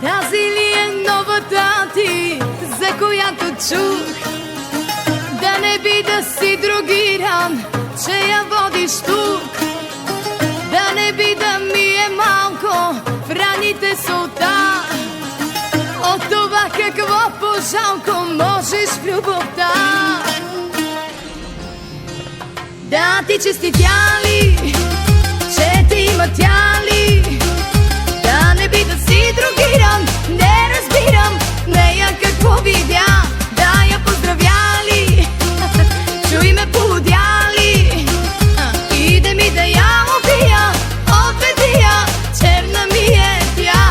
Тази ли е новата ти, за която чух? Да не би да си другиран, че я водиш тук. Да не би да ми е малко в раните солта. От това какво по-жалко можеш в любовта. Да ти честитя ли, че ти има тя ли? Да не би да си другиран, не разбирам нея какво видя. Да я поздравя ли, чуй ме полудя ли? Иде ми да я убия, отведи я, черна ми е тя.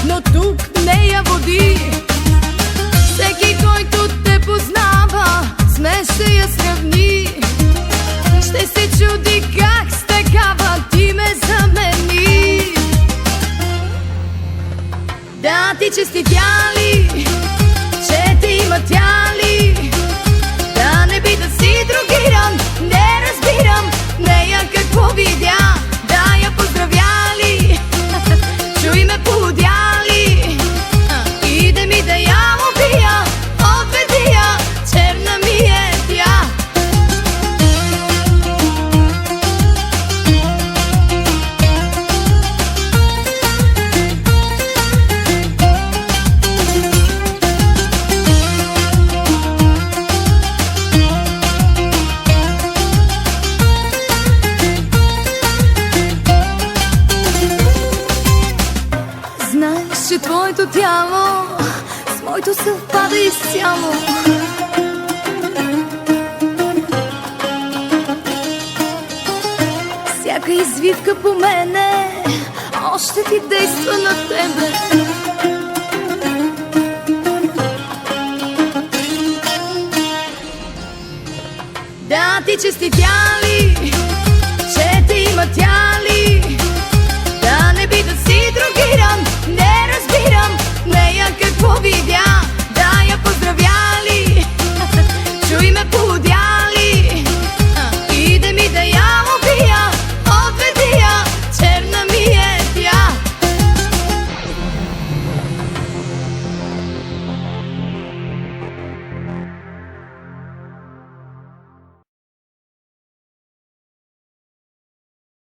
Но тук не я води. Всеки, който те познава, с мен ще я сравни. Ще се чуди как с такава ти ме замени. Да ти честитя ли, че ти има тя ли? Да не би да си другиран, не разбирам нея какво видя. Да я поздравя ли, чуй ме полудя ли? Иде ми да я убия, отведи я, черна ми е тя. Знаеш, че твоето тяло с моето съвпада изцяло. Всяка извивка по мене още ти действа на тебе. Да ти честитя ли,